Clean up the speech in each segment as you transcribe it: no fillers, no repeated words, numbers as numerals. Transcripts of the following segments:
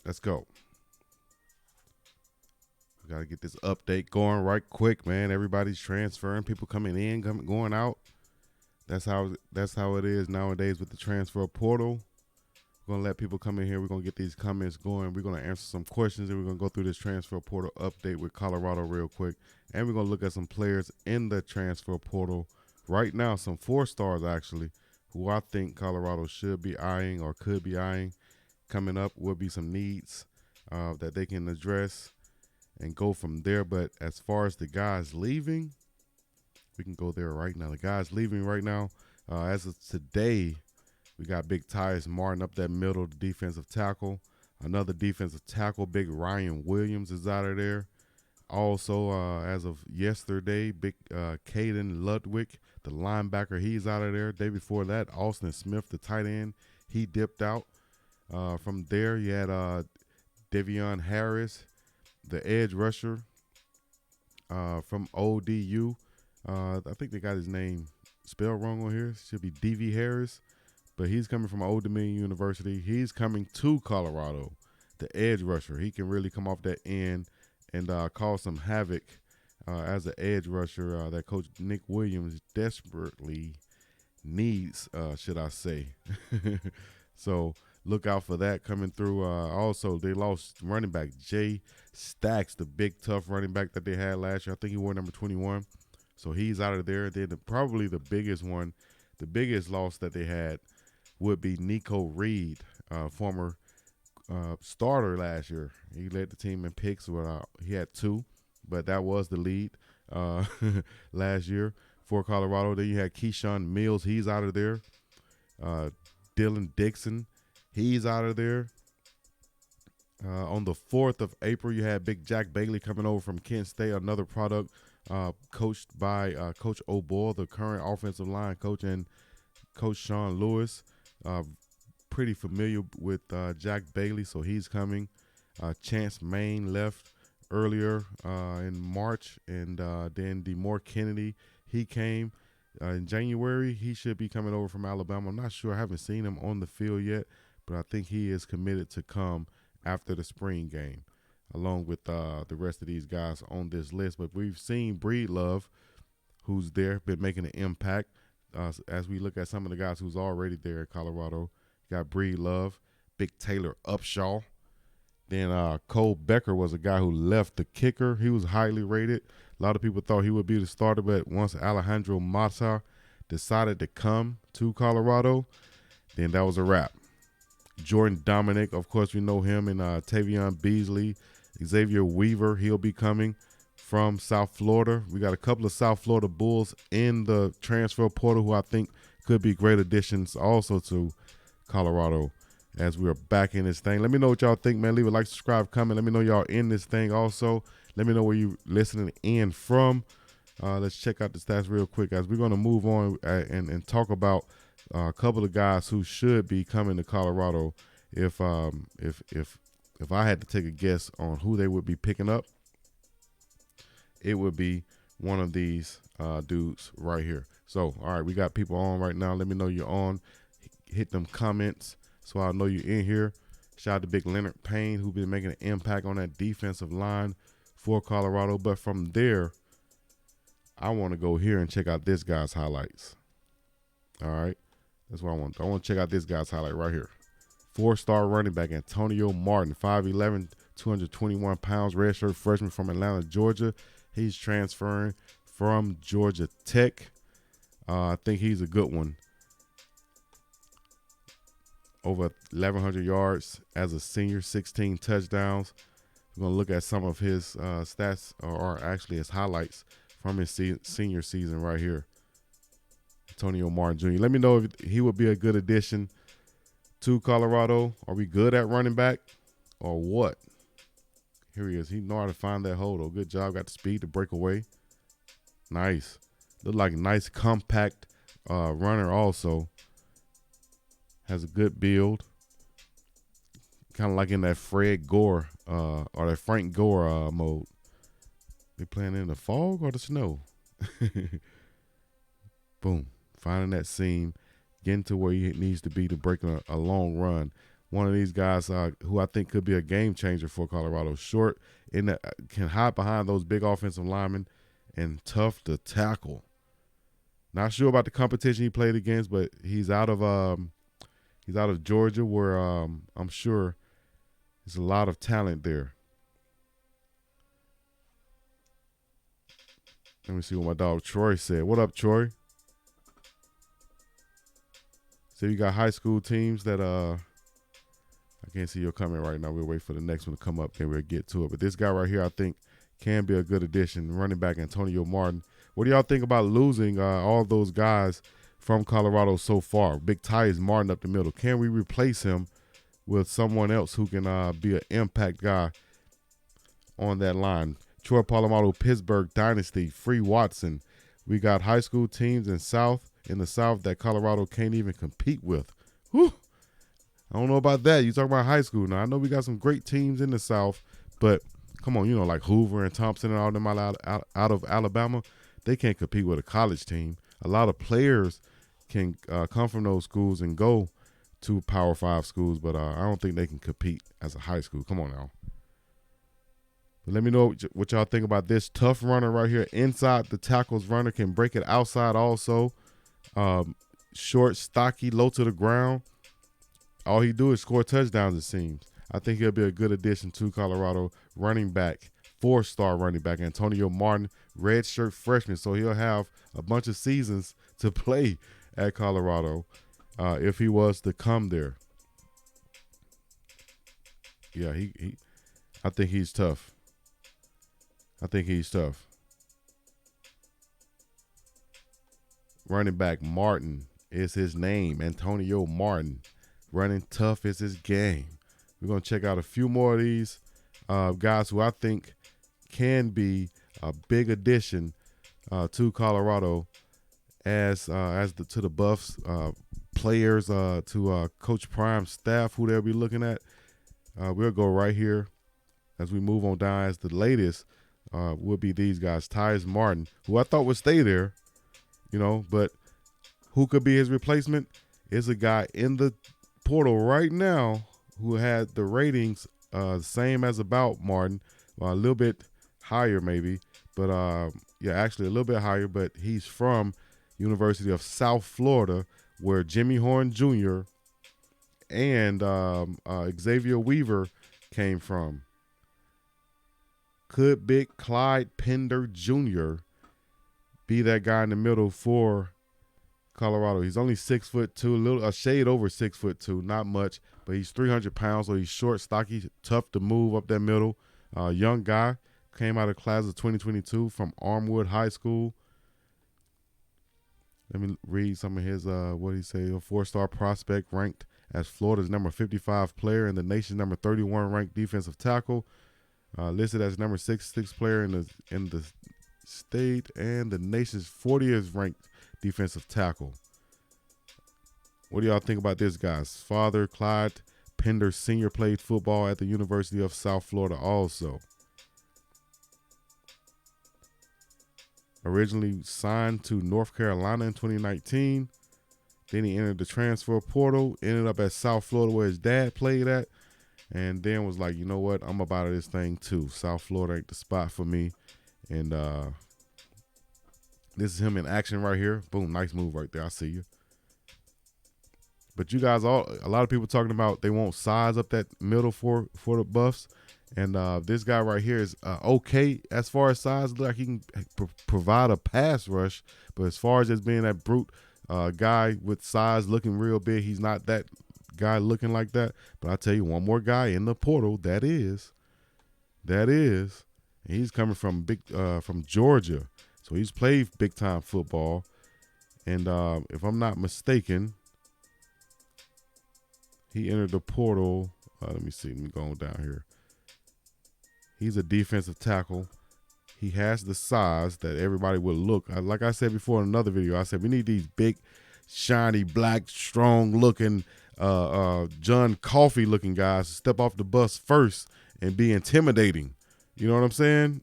Let's go. We gotta get this update going right quick, man. Everybody's transferring, people coming in, going out. That's how it is nowadays with the transfer portal. We're gonna let people come in here. We're gonna get these comments going. We're gonna answer some questions, and we're gonna go through this transfer portal update with Colorado real quick. And we're gonna look at some players in the transfer portal right now. Some 4 stars actually, who I think Colorado should be eyeing or could be eyeing. Coming up will be some needs that they can address and go from there. But as far as the guys leaving, we can go there right now. The guys leaving right now, as of today, we got Big Tyus Martin up that middle, the defensive tackle. Another defensive tackle, Big Ryan Williams is out of there. Also, as of yesterday, Big Caden Ludwig, the linebacker, he's out of there. Day before that, Austin Smith, the tight end, he dipped out. From there, you had Deion Harris, the edge rusher from ODU. I think they got his name spelled wrong on here. Should be DV Harris, but he's coming from Old Dominion University. He's coming to Colorado, the edge rusher. He can really come off that end and cause some havoc as an edge rusher that Coach Nick Williams desperately needs, should I say. So look out for that coming through. Also, they lost running back Jay Stacks, the big, tough running back that they had last year. I think he wore number 21. So he's out of there. Then probably the biggest one, the biggest loss that they had would be Nico Reed, former starter last year. He led the team in picks. He had 2, but that was the lead last year for Colorado. Then you had Keyshawn Mills. He's out of there. Dylan Dixon, he's out of there. On the 4th of April, you had Big Jack Bailey coming over from Kent State, another product coached by Coach O'Boyle, the current offensive line coach, and Coach Sean Lewis. Pretty familiar with Jack Bailey, so he's coming. Chance Main left earlier in March, and then DeMore Kennedy, he came in January. He should be coming over from Alabama. I'm not sure. I haven't seen him on the field yet, but I think he is committed to come after the spring game, along with the rest of these guys on this list. But we've seen Breedlove, who's there, been making an impact. As we look at some of the guys who's already there at Colorado, you got Breedlove, Big Taylor Upshaw. Then Cole Becker was a guy who left, the kicker. He was highly rated. A lot of people thought he would be the starter, but once Alejandro Mata decided to come to Colorado, then that was a wrap. Jordan Dominic, of course, we know him, and Tavion Beasley. Xavier Weaver, he'll be coming from South Florida. We got a couple of South Florida Bulls in the transfer portal who I think could be great additions also to Colorado as we are back in this thing. Let me know what y'all think, man. Leave a like, subscribe, comment. Let me know y'all in this thing also. Let me know where you listening in from. Let's check out the stats real quick as we're going to move on and talk about a couple of guys who should be coming to Colorado. If I had to take a guess on who they would be picking up, it would be one of these dudes right here. So, all right, we got people on right now. Let me know you're on. Hit them comments so I know you're in here. Shout out to Big Leonard Payne, who's been making an impact on that defensive line for Colorado. But from there, I want to go here and check out this guy's highlights. All right. That's what I want. I want to check out this guy's highlight right here. 4-star running back Antonio Martin, 5'11", 221 pounds, redshirt freshman from Atlanta, Georgia. He's transferring from Georgia Tech. I think he's a good one. Over 1,100 yards as a senior, 16 touchdowns. We're going to look at some of his stats, or actually his highlights from his senior season right here. Antonio Martin Jr. Let me know if he would be a good addition to Colorado. Are we good at running back or what? Here he is. He know how to find that hole, though. Good job. Got the speed to break away. Nice. Look like a nice, compact runner also. Has a good build. Kind of like in that Fred Gore or that Frank Gore mode. They playing in the fog or the snow? Boom. Finding that seam. Getting to where he needs to be to break a long run. one of these guys who I think could be a game changer for Colorado. Short, can hide behind those big offensive linemen, and tough to tackle. Not sure about the competition he played against, but he's out of Georgia, where I'm sure there's a lot of talent there. Let me see what my dog Troy said. What up, Troy? So you got high school teams that I can't see your comment right now. We'll wait for the next one to come up, then we'll get to it. But this guy right here, I think, can be a good addition. Running back Antonio Martin. What do y'all think about losing all those guys from Colorado so far? Big Ty is Martin up the middle. Can we replace him with someone else who can be an impact guy on that line? Troy Polamalu, Pittsburgh Dynasty, Free Watson. We got high school teams in the South that Colorado can't even compete with. Whew. I don't know about that. You talking about high school now. I know we got some great teams in the South, but come on, like Hoover and Thompson and all them out of Alabama, they can't compete with a college team. A lot of players can come from those schools and go to Power 5 schools, but I don't think they can compete as a high school. Come on now. But let me know what y'all think about this tough runner right here. Inside the tackles runner, can break it outside also. Short, stocky, low to the ground. All he do is score touchdowns, it seems. I think he'll be a good addition to Colorado. Running back, 4-star running back, Antonio Martin, redshirt freshman. So he'll have a bunch of seasons to play at Colorado if he was to come there. Yeah, I think he's tough. Running back Martin is his name. Antonio Martin. Running tough is his game. We're going to check out a few more of these guys who I think can be a big addition to Colorado to the Buffs players, to Coach Prime's staff, who they'll be looking at. We'll go right here as we move on down. As the latest will be these guys. Tyus Martin, who I thought would stay there, but who could be his replacement is a guy in the portal right now who had the ratings same as about Martin, a little bit higher maybe, but actually a little bit higher, but he's from University of South Florida, where Jimmy Horn Jr. and Xavier Weaver came from. Could Big Clyde Pender Jr. be that guy in the middle for Colorado? He's only 6'2", a shade over 6'2", not much, but he's 300 pounds, so he's short, stocky, tough to move up that middle. Young guy, came out of class of 2022 from Armwood High School. Let me read some of his what he say. A 4-star prospect, ranked as Florida's number 55 player and the nation's number 31 ranked defensive tackle. Listed as number 66 player in the state and the nation's 40th ranked defensive tackle. What do y'all think about this guy's father? Clyde Pender Sr. played football at the University of South Florida also. Originally signed to North Carolina in 2019. Then he entered the transfer portal, ended up at South Florida where his dad played at, and then was like, you know what, I'm about this thing too. South Florida ain't the spot for me. And this is him in action right here. Boom, nice move right there. I see you. But you guys, a lot of people talking about they won't size up that middle for the Buffs. And this guy right here is okay as far as size. Look like he can provide a pass rush. But as far as just being that brute guy with size looking real big, he's not that guy looking like that. But I tell you, one more guy in the portal, that is. And he's coming from from Georgia. So he's played big-time football. And if I'm not mistaken, he entered the portal. Let me see. Let me go on down here. He's a defensive tackle. He has the size that everybody will look. Like I said before in another video, I said we need these big, shiny, black, strong-looking, John Coffey-looking guys to step off the bus first and be intimidating. You know what I'm saying?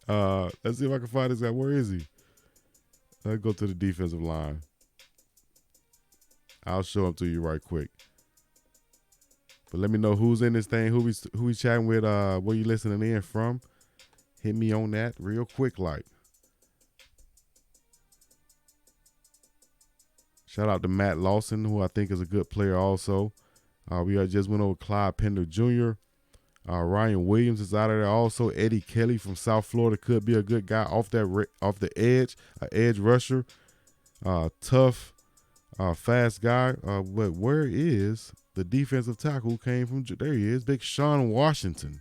Let's see if I can find this guy. Where is he? Let's go to the defensive line. I'll show him to you right quick. But let me know who's in this thing, who we chatting with, where you listening in from. Hit me on that real quick, like. Shout out to Matt Lawson, who I think is a good player also. We just went over Clyde Pender Jr. Ryan Williams is out of there also. Eddie Kelly from South Florida could be a good guy off the edge, an edge rusher. Tough, fast guy. But where is the defensive tackle who came from? There he is, Big Sean Washington.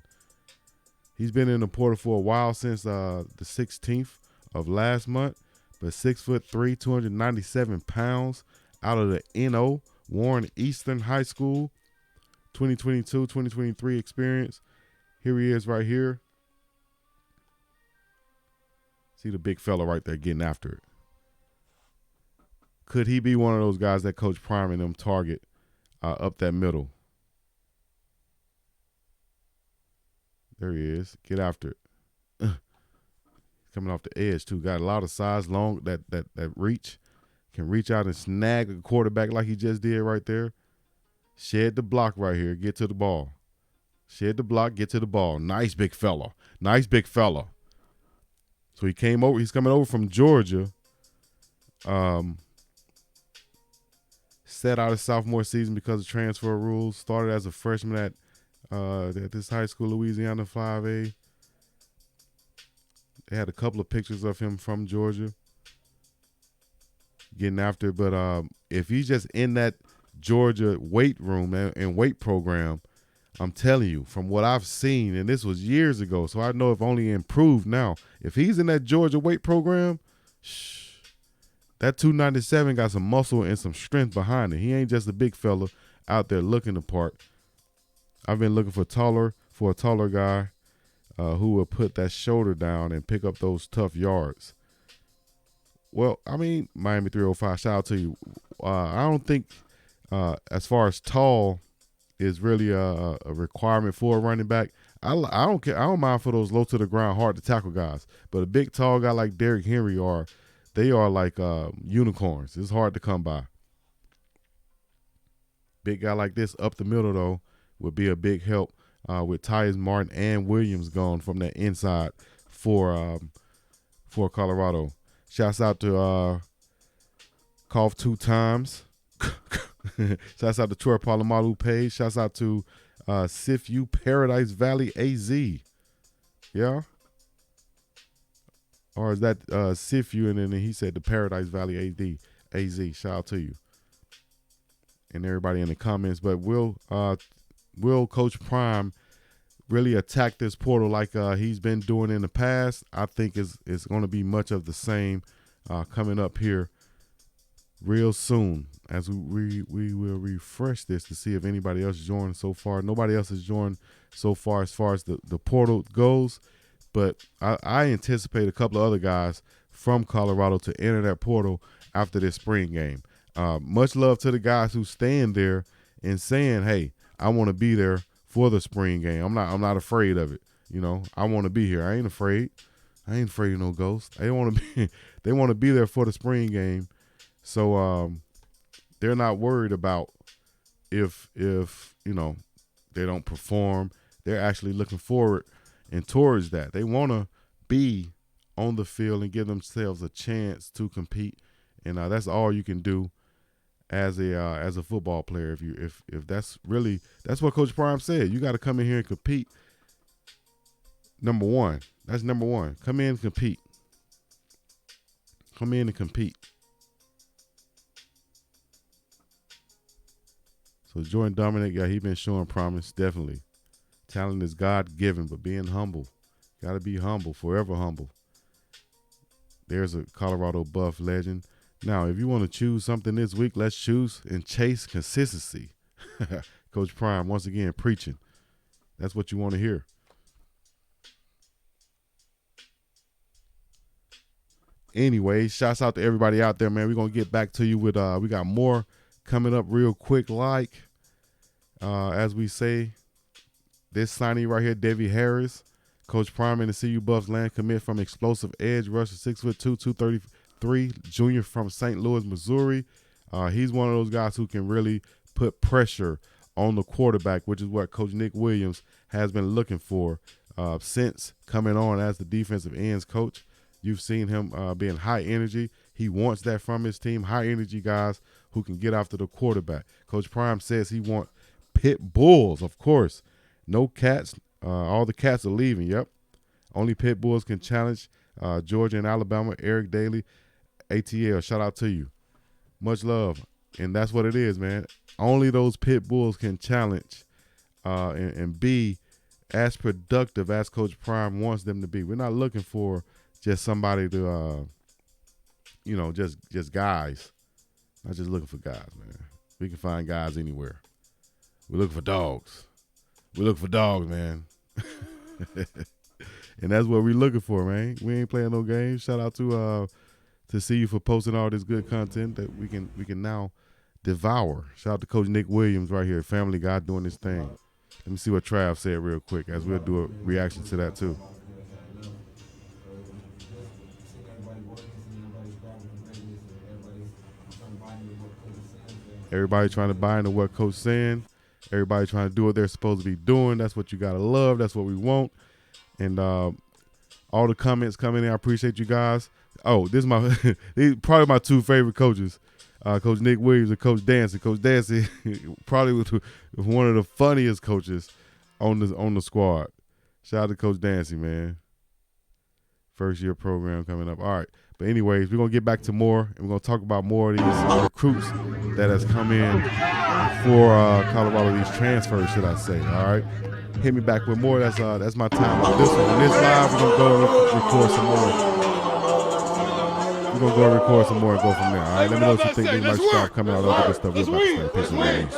He's been in the portal for a while, since the 16th of last month. But 6'3", 297 pounds, out of the NO, Warren Eastern High School, 2022, 2023 experience. Here he is right here. See the big fella right there getting after it. Could he be one of those guys that Coach Prime and them target up that middle? There he is. Get after it. Coming off the edge too. Got a lot of size, long that reach. Can reach out and snag a quarterback like he just did right there. Shed the block right here. Get to the ball. Shed the block. Get to the ball. Nice big fella. Nice big fella. So he came over. He's coming over from Georgia. Set out his sophomore season because of transfer rules. Started as a freshman at this high school, Louisiana 5A. They had a couple of pictures of him from Georgia getting after it. But if he's just in that Georgia weight room and weight program, I'm telling you, from what I've seen, and this was years ago, so I know if only improved now. If he's in that Georgia weight program, that 297 got some muscle and some strength behind it. He ain't just a big fella out there looking the part. I've been looking for a taller guy who will put that shoulder down and pick up those tough yards. Well, I mean, Miami 305, shout out to you. I don't think as far as tall is really a requirement for a running back. I don't care. I don't mind for those low to the ground, hard to tackle guys. But a big, tall guy like Derrick Henry they are like unicorns. It's hard to come by. Big guy like this up the middle, though, would be a big help with Tyus Martin and Williams gone from that inside for Colorado. Shouts out to Cough 2 times. Shouts out to Troy Polamalu Page. Shouts out to Sifu Paradise Valley AZ. Yeah? Or is that Sifu? And then he said the Paradise Valley AZ. Shout out to you. And everybody in the comments. But will Coach Prime really attack this portal like he's been doing in the past? I think it's going to be much of the same coming up here real soon, as we will refresh this to see if anybody else joined so far. Nobody else has joined so far as the portal goes, but I anticipate a couple of other guys from Colorado to enter that portal after this spring game. Much love to the guys who stand there and saying, hey, I want to be there for the spring game. I'm not afraid of it. You know, I want to be here. I ain't afraid. I ain't afraid of no ghosts. They want to be there for the spring game. So they're not worried about if you know they don't perform. They're actually looking forward and towards that. They want to be on the field and give themselves a chance to compete, and that's all you can do as a football player. If that's what Coach Prime said. You got to come in here and compete. Number one, that's number one. Come in and compete. Come in and compete. So Jordan Dominic, yeah, he been showing promise, definitely. Talent is God-given, but being humble. Got to be humble, forever humble. There's a Colorado Buff legend. Now, if you want to choose something this week, let's choose and chase consistency. Coach Prime, once again, preaching. That's what you want to hear. Anyway, shouts out to everybody out there, man. We're going to get back to you with, we got more coming up real quick, as we say, this signing right here, Davy Harris, Coach Prime in the CU Buffs land commit from explosive edge rusher, 6'2", 233, junior from St. Louis, Missouri. He's one of those guys who can really put pressure on the quarterback, which is what Coach Nick Williams has been looking for since coming on as the defensive ends coach. You've seen him being high energy. He wants that from his team, high energy guys who can get after the quarterback. Coach Prime says he wants pit bulls, of course. No cats. All the cats are leaving, yep. Only pit bulls can challenge Georgia and Alabama. Eric Daly, ATL, shout out to you. Much love. And that's what it is, man. Only those pit bulls can challenge and be as productive as Coach Prime wants them to be. We're not looking for just somebody to, just guys. Not just looking for guys, man. We can find guys anywhere. We're looking for dogs. We look for dogs, man. And that's what we're looking for, man. We ain't playing no games. Shout out to see you for posting all this good content that we can now devour. Shout out to Coach Nick Williams right here, Family Guy, doing this thing. Let me see what Trav said real quick as we'll do a reaction to that too. Everybody trying to buy into what Coach saying. Everybody trying to do what they're supposed to be doing. That's what you got to love. That's what we want. And all the comments coming in, I appreciate you guys. Oh, this is these probably my two favorite coaches, Coach Nick Williams and Coach Dancy. Coach Dancy probably was one of the funniest coaches on the squad. Shout out to Coach Dancy, man. First year program coming up. All right. But anyways, we're going to get back to more, and we're going to talk about more of these recruits that has come in for Colorado, these transfers, should I say. All right. Hit me back with more. That's my time on this one. On this live, we're going to go record some more. We're going to go record some more and go from there. All right. Let me know what you think. We might start coming out of other good stuff. We're about to start pitching games.